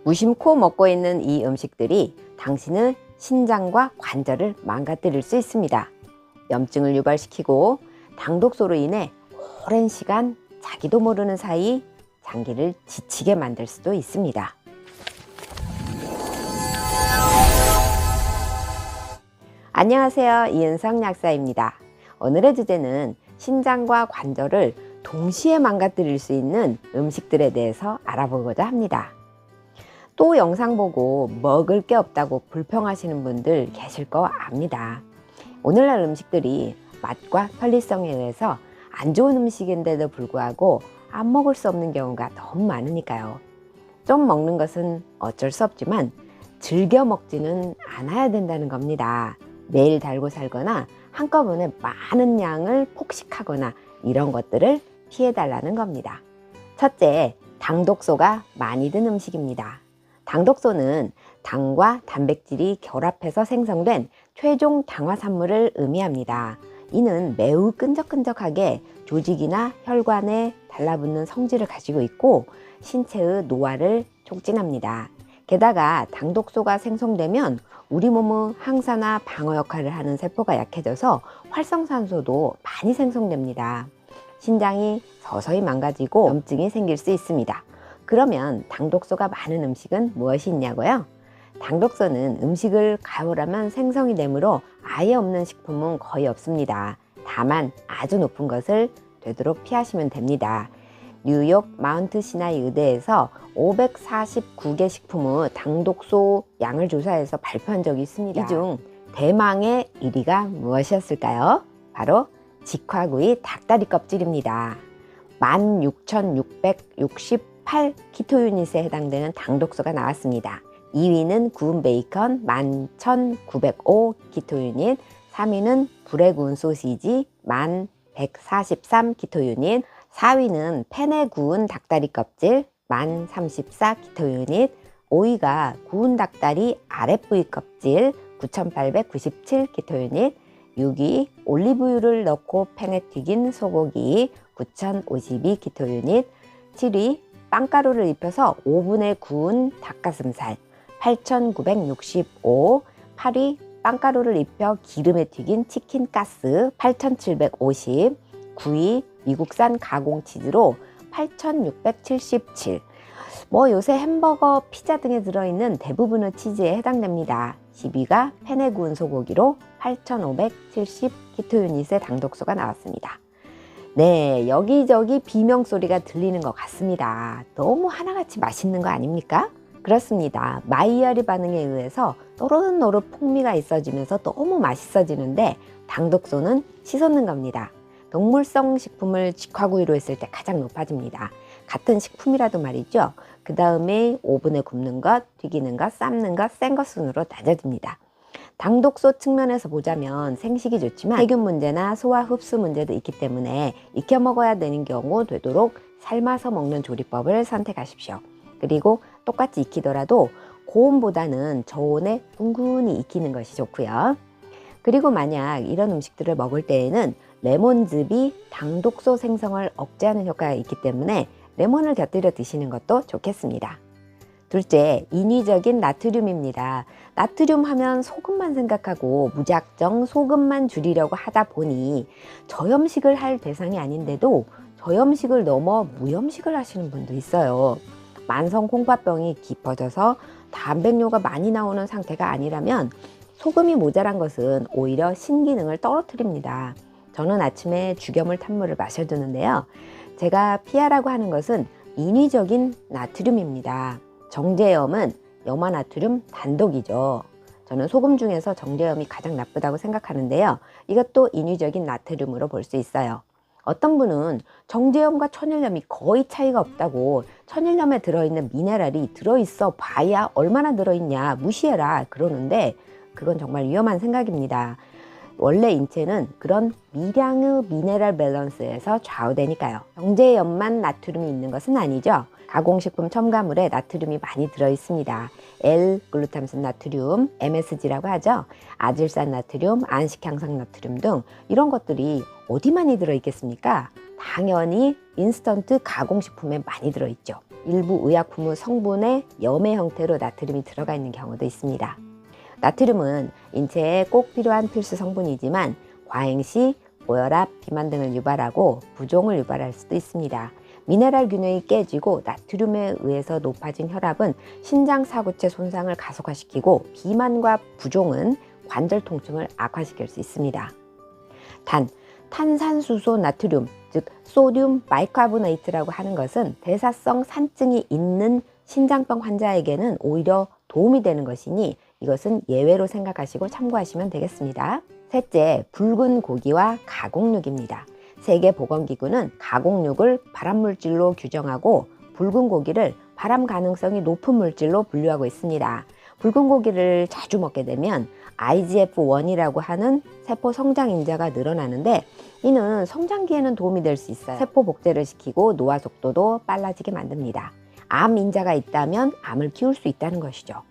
무심코 먹고 있는 이 음식들이 당신의 신장과 관절을 망가뜨릴 수 있습니다. 염증을 유발시키고 당독소로 인해 오랜 시간 자기도 모르는 사이 장기를 지치게 만들 수도 있습니다. 안녕하세요. 이은성 약사입니다. 오늘의 주제는 신장과 관절을 동시에 망가뜨릴 수 있는 음식들에 대해서 알아보고자 합니다. 또 영상 보고 먹을 게 없다고 불평하시는 분들 계실 거 압니다. 오늘날 음식들이 맛과 편리성에 의해서 안 좋은 음식인데도 불구하고 안 먹을 수 없는 경우가 너무 많으니까요. 좀 먹는 것은 어쩔 수 없지만 즐겨 먹지는 않아야 된다는 겁니다. 매일 달고 살거나 한꺼번에 많은 양을 폭식하거나 이런 것들을 피해달라는 겁니다. 첫째, 당독소가 많이 든 음식입니다. 당독소는 당과 단백질이 결합해서 생성된 최종 당화산물을 의미합니다. 이는 매우 끈적끈적하게 조직이나 혈관에 달라붙는 성질을 가지고 있고 신체의 노화를 촉진합니다. 게다가 당독소가 생성되면 우리 몸의 항산화 방어 역할을 하는 세포가 약해져서 활성산소도 많이 생성됩니다. 신장이 서서히 망가지고 염증이 생길 수 있습니다. 그러면 당독소가 많은 음식은 무엇이 있냐고요? 당독소는 음식을 가열하면 생성이 되므로 아예 없는 식품은 거의 없습니다. 다만 아주 높은 것을 되도록 피하시면 됩니다. 뉴욕 마운트 시나이 의대에서 549개 식품의 당독소 양을 조사해서 발표한 적이 있습니다. 이 중 대망의 1위가 무엇이었을까요? 바로 직화구이 닭다리 껍질입니다. 16,668 키토유닛에 해당되는 당독소가 나왔습니다. 2위는 구운 베이컨 11,905 키토유닛, 3위는 불에 구운 소시지 1143 키토유닛, 4위는 팬에 구운 닭다리 껍질 1034 키토유닛, 5위가 구운 닭다리 아랫부위 껍질 9897 키토유닛, 6위 올리브유를 넣고 팬에 튀긴 소고기 9052 키토유닛, 7위 빵가루를 입혀서 오븐에 구운 닭가슴살 8965, 8위 빵가루를 입혀 기름에 튀긴 치킨 가스 8750, 9위 미국산 가공치즈로 8677. 요새 햄버거, 피자 등에 들어있는 대부분의 치즈에 해당됩니다. 10위가 팬에 구운 소고기로 8570 키토유닛의 당독소가 나왔습니다. 네, 여기저기 비명소리가 들리는 것 같습니다. 너무 하나같이 맛있는 거 아닙니까? 그렇습니다. 마이야리 반응에 의해서 노릇노릇 풍미가 있어지면서 너무 맛있어지는데 당독소는 치솟는 겁니다. 동물성 식품을 직화구이로 했을 때 가장 높아집니다. 같은 식품이라도 말이죠. 그 다음에 오븐에 굽는 것, 튀기는 것, 삶는 것, 센 것 순으로 낮아집니다. 당독소 측면에서 보자면 생식이 좋지만 세균 문제나 소화 흡수 문제도 있기 때문에 익혀 먹어야 되는 경우 되도록 삶아서 먹는 조리법을 선택하십시오. 그리고 똑같이 익히더라도 고온보다는 저온에 뭉근히 익히는 것이 좋고요. 그리고 만약 이런 음식들을 먹을 때에는 레몬즙이 당독소 생성을 억제하는 효과가 있기 때문에 레몬을 곁들여 드시는 것도 좋겠습니다. 둘째, 인위적인 나트륨입니다. 나트륨 하면 소금만 생각하고 무작정 소금만 줄이려고 하다 보니 저염식을 할 대상이 아닌데도 저염식을 넘어 무염식을 하시는 분도 있어요. 만성 콩팥병이 깊어져서 단백뇨가 많이 나오는 상태가 아니라면 소금이 모자란 것은 오히려 신기능을 떨어뜨립니다. 저는 아침에 죽염을 탄 물을 마셔주는데요. 제가 피하라고 하는 것은 인위적인 나트륨입니다. 정제염은 염화나트륨 단독이죠. 저는 소금 중에서 정제염이 가장 나쁘다고 생각하는데요. 이것도 인위적인 나트륨으로 볼 수 있어요. 어떤 분은 정제염과 천일염이 거의 차이가 없다고 천일염에 들어있는 미네랄이 들어있어 봐야 얼마나 들어있냐 무시해라 그러는데 그건 정말 위험한 생각입니다. 원래 인체는 그런 미량의 미네랄 밸런스에서 좌우되니까요. 정제염만 나트륨이 있는 것은 아니죠. 가공식품 첨가물에 나트륨이 많이 들어있습니다. L-글루탐산 나트륨, MSG라고 하죠. 아질산 나트륨, 안식향상 나트륨 등 이런 것들이 어디 많이 들어있겠습니까? 당연히 인스턴트 가공식품에 많이 들어있죠. 일부 의약품 성분의 염의 형태로 나트륨이 들어가 있는 경우도 있습니다. 나트륨은 인체에 꼭 필요한 필수 성분이지만 과행 시 고혈압, 비만 등을 유발하고 부종을 유발할 수도 있습니다. 미네랄 균형이 깨지고 나트륨에 의해서 높아진 혈압은 신장 사구체 손상을 가속화시키고 비만과 부종은 관절 통증을 악화시킬 수 있습니다. 탄산수소 나트륨, 즉 소듐 바이카보네이트라고 하는 것은 대사성 산증이 있는 신장병 환자에게는 오히려 도움이 되는 것이니 이것은 예외로 생각하시고 참고하시면 되겠습니다. 셋째, 붉은 고기와 가공육입니다. 세계보건기구는 가공육을 발암물질로 규정하고 붉은 고기를 발암 가능성이 높은 물질로 분류하고 있습니다. 붉은 고기를 자주 먹게 되면 IGF-1이라고 하는 세포 성장 인자가 늘어나는데 이는 성장기에는 도움이 될 수 있어요. 세포 복제를 시키고 노화 속도도 빨라지게 만듭니다. 암 인자가 있다면 암을 키울 수 있다는 것이죠.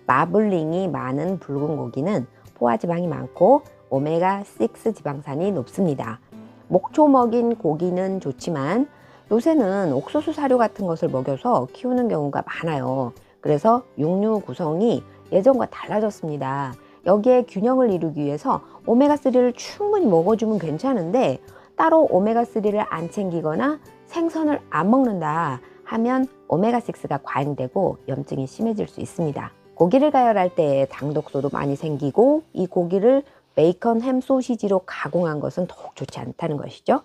마블링이 많은 붉은 고기는 포화지방이 많고 오메가6 지방산이 높습니다. 목초 먹인 고기는 좋지만 요새는 옥수수 사료 같은 것을 먹여서 키우는 경우가 많아요. 그래서 육류 구성이 예전과 달라졌습니다. 여기에 균형을 이루기 위해서 오메가3를 충분히 먹어주면 괜찮은데 따로 오메가3를 안 챙기거나 생선을 안 먹는다 하면 오메가6가 과잉되고 염증이 심해질 수 있습니다. 고기를 가열할 때 당독소도 많이 생기고 이 고기를 베이컨, 햄, 소시지로 가공한 것은 더욱 좋지 않다는 것이죠.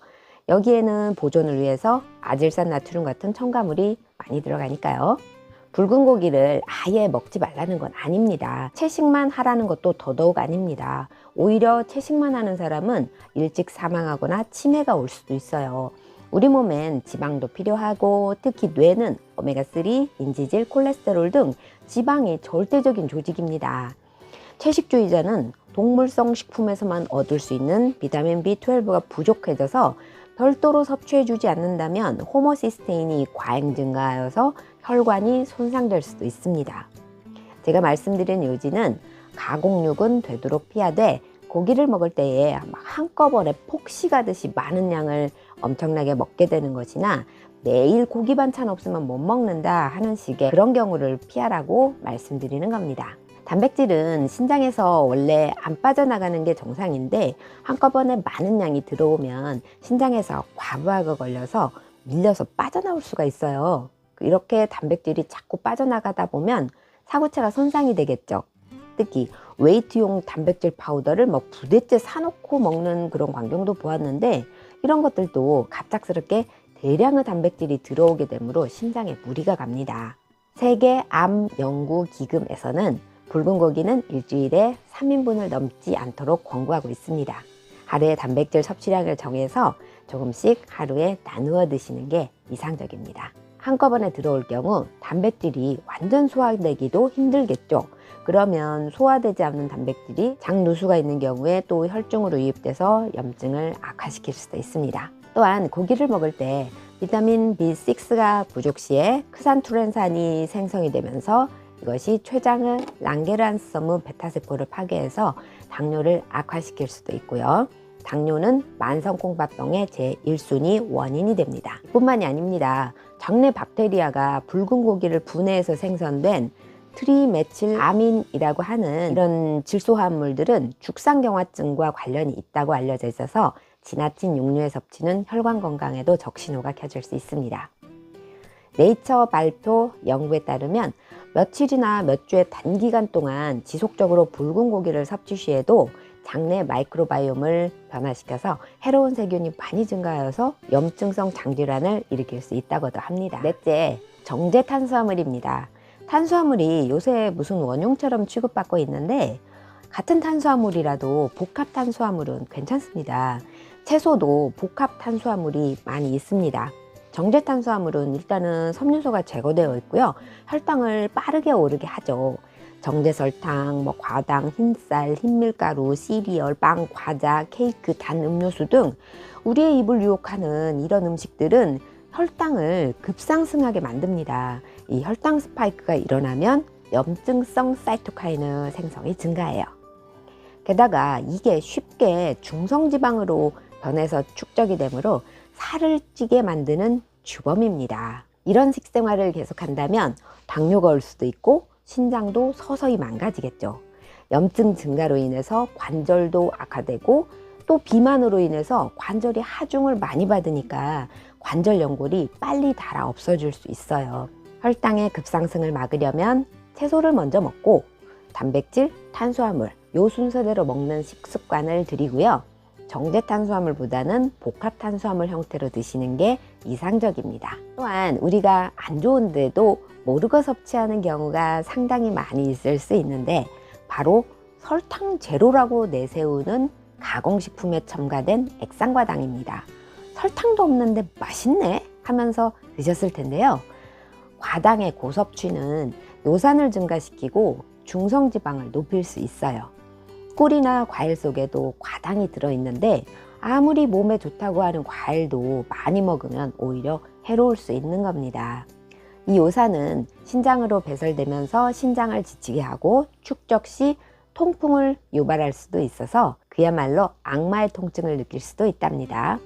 여기에는 보존을 위해서 아질산 나트륨 같은 첨가물이 많이 들어가니까요. 붉은 고기를 아예 먹지 말라는 건 아닙니다. 채식만 하라는 것도 더더욱 아닙니다. 오히려 채식만 하는 사람은 일찍 사망하거나 치매가 올 수도 있어요. 우리 몸엔 지방도 필요하고 특히 뇌는 오메가3, 인지질, 콜레스테롤 등 지방이 절대적인 조직입니다. 채식주의자는 동물성 식품에서만 얻을 수 있는 비타민 B12가 부족해져서 별도로 섭취해주지 않는다면 호모시스테인이 과잉 증가하여서 혈관이 손상될 수도 있습니다. 제가 말씀드린 요지는 가공육은 되도록 피하되 고기를 먹을 때에 한꺼번에 폭식하듯이 많은 양을 엄청나게 먹게 되는 것이나 매일 고기 반찬 없으면 못 먹는다 하는 식의 그런 경우를 피하라고 말씀드리는 겁니다. 단백질은 신장에서 원래 안 빠져나가는 게 정상인데 한꺼번에 많은 양이 들어오면 신장에서 과부하가 걸려서 밀려서 빠져나올 수가 있어요. 이렇게 단백질이 자꾸 빠져나가다 보면 사구체가 손상이 되겠죠. 특히 웨이트용 단백질 파우더를 부대째 사놓고 먹는 그런 광경도 보았는데 이런 것들도 갑작스럽게 대량의 단백질이 들어오게 되므로 신장에 무리가 갑니다. 세계암연구기금에서는 붉은 고기는 일주일에 3인분을 넘지 않도록 권고하고 있습니다. 하루에 단백질 섭취량을 정해서 조금씩 하루에 나누어 드시는 게 이상적입니다. 한꺼번에 들어올 경우 단백질이 완전 소화되기도 힘들겠죠. 그러면 소화되지 않는 단백질이 장 누수가 있는 경우에 또 혈중으로 유입돼서 염증을 악화시킬 수도 있습니다. 또한 고기를 먹을 때 비타민 B6가 부족 시에 크산투렌산이 생성이 되면서 이것이 췌장의 랑게란스섬 베타세포를 파괴해서 당뇨를 악화시킬 수도 있고요. 당뇨는 만성콩밥병의 제1순위 원인이 됩니다. 뿐만이 아닙니다. 장내 박테리아가 붉은 고기를 분해해서 생성된 트리메틸아민이라고 하는 이런 질소화합물들은 죽상경화증과 관련이 있다고 알려져 있어서 지나친 육류의 섭취는 혈관 건강에도 적신호가 켜질 수 있습니다. 네이처 발표 연구에 따르면 며칠이나 몇 주의 단기간 동안 지속적으로 붉은 고기를 섭취 시에도 장내 마이크로바이옴을 변화시켜서 해로운 세균이 많이 증가하여서 염증성 장질환을 일으킬 수 있다고도 합니다. 넷째, 정제 탄수화물입니다. 탄수화물이 요새 무슨 원흉처럼 취급받고 있는데 같은 탄수화물이라도 복합 탄수화물은 괜찮습니다. 채소도 복합 탄수화물이 많이 있습니다. 정제 탄수화물은 일단은 섬유소가 제거되어 있고요. 혈당을 빠르게 오르게 하죠. 정제 설탕, 과당, 흰쌀, 흰밀가루, 시리얼, 빵, 과자, 케이크, 단 음료수 등 우리의 입을 유혹하는 이런 음식들은 혈당을 급상승하게 만듭니다. 이 혈당 스파이크가 일어나면 염증성 사이토카인의 생성이 증가해요. 게다가 이게 쉽게 중성지방으로 변해서 축적이 되므로 살을 찌게 만드는 주범입니다. 이런 식생활을 계속한다면 당뇨가 올 수도 있고 신장도 서서히 망가지겠죠. 염증 증가로 인해서 관절도 악화되고 또 비만으로 인해서 관절이 하중을 많이 받으니까 관절 연골이 빨리 닳아 없어질 수 있어요. 혈당의 급상승을 막으려면 채소를 먼저 먹고 단백질, 탄수화물 요 순서대로 먹는 식습관을 들이고요. 정제 탄수화물보다는 복합 탄수화물 형태로 드시는 게 이상적입니다. 또한 우리가 안 좋은데도 모르고 섭취하는 경우가 상당히 많이 있을 수 있는데 바로 설탕 제로라고 내세우는 가공식품에 첨가된 액상과당입니다. 설탕도 없는데 맛있네 하면서 드셨을 텐데요. 과당의 고섭취는 노산을 증가시키고 중성지방을 높일 수 있어요. 꿀이나 과일 속에도 과당이 들어있는데 아무리 몸에 좋다고 하는 과일도 많이 먹으면 오히려 해로울 수 있는 겁니다. 이 요산은 신장으로 배설되면서 신장을 지치게 하고 축적 시 통풍을 유발할 수도 있어서 그야말로 악마의 통증을 느낄 수도 있답니다.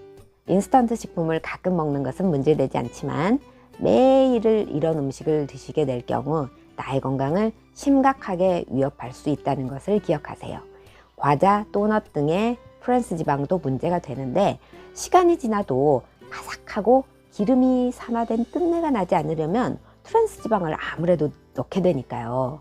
인스턴트 식품을 가끔 먹는 것은 문제되지 않지만 매일 이런 음식을 드시게 될 경우 나의 건강을 심각하게 위협할 수 있다는 것을 기억하세요. 과자, 도넛 등의 트랜스 지방도 문제가 되는데 시간이 지나도 바삭하고 기름이 산화된 뜬내가 나지 않으려면 트랜스 지방을 아무래도 넣게 되니까요.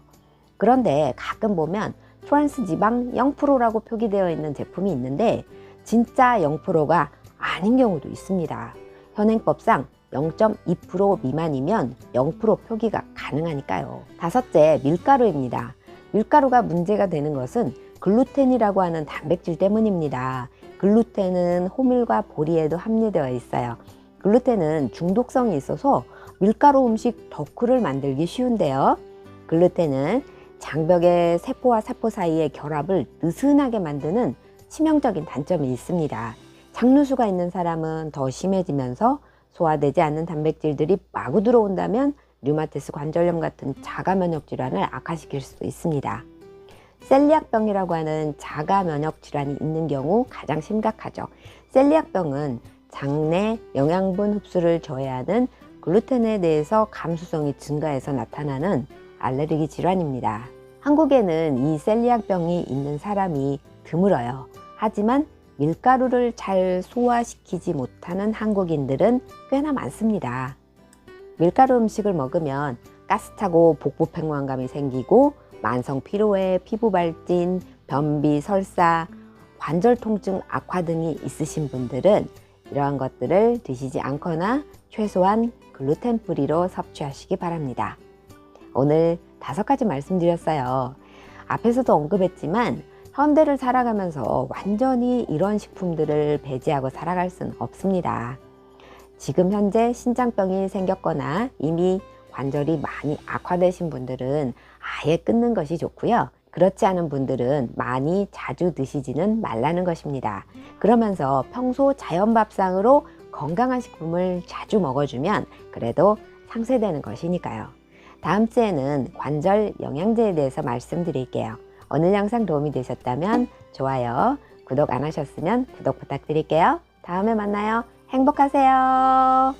그런데 가끔 보면 트랜스 지방 0%라고 표기되어 있는 제품이 있는데 진짜 0%가 아닌 경우도 있습니다. 현행법상 0.2% 미만이면 0% 표기가 가능하니까요. 다섯째, 밀가루입니다. 밀가루가 문제가 되는 것은 글루텐이라고 하는 단백질 때문입니다. 글루텐은 호밀과 보리에도 함유되어 있어요. 글루텐은 중독성이 있어서 밀가루 음식 덕후를 만들기 쉬운데요. 글루텐은 장벽의 세포와 세포 사이의 결합을 느슨하게 만드는 치명적인 단점이 있습니다. 장누수가 있는 사람은 더 심해지면서 소화되지 않는 단백질들이 마구 들어온다면 류마티스 관절염 같은 자가 면역 질환을 악화시킬 수도 있습니다. 셀리악병이라고 하는 자가 면역 질환이 있는 경우 가장 심각하죠. 셀리악병은 장내 영양분 흡수를 저해하는 글루텐에 대해서 감수성이 증가해서 나타나는 알레르기 질환입니다. 한국에는 이 셀리악병이 있는 사람이 드물어요. 하지만 밀가루를 잘 소화시키지 못하는 한국인들은 꽤나 많습니다. 밀가루 음식을 먹으면 가스차고 복부 팽만감이 생기고 만성 피로에 피부 발진, 변비, 설사, 관절 통증 악화 등이 있으신 분들은 이러한 것들을 드시지 않거나 최소한 글루텐 프리로 섭취하시기 바랍니다. 오늘 5가지 말씀드렸어요. 앞에서도 언급했지만 현대를 살아가면서 완전히 이런 식품들을 배제하고 살아갈 수는 없습니다. 지금 현재 신장병이 생겼거나 이미 관절이 많이 악화되신 분들은 아예 끊는 것이 좋고요. 그렇지 않은 분들은 많이 자주 드시지는 말라는 것입니다. 그러면서 평소 자연밥상으로 건강한 식품을 자주 먹어주면 그래도 상쇄되는 것이니까요. 다음 주에는 관절 영양제에 대해서 말씀드릴게요. 오늘 영상 도움이 되셨다면 좋아요, 구독 안 하셨으면 구독 부탁드릴게요. 다음에 만나요. 행복하세요.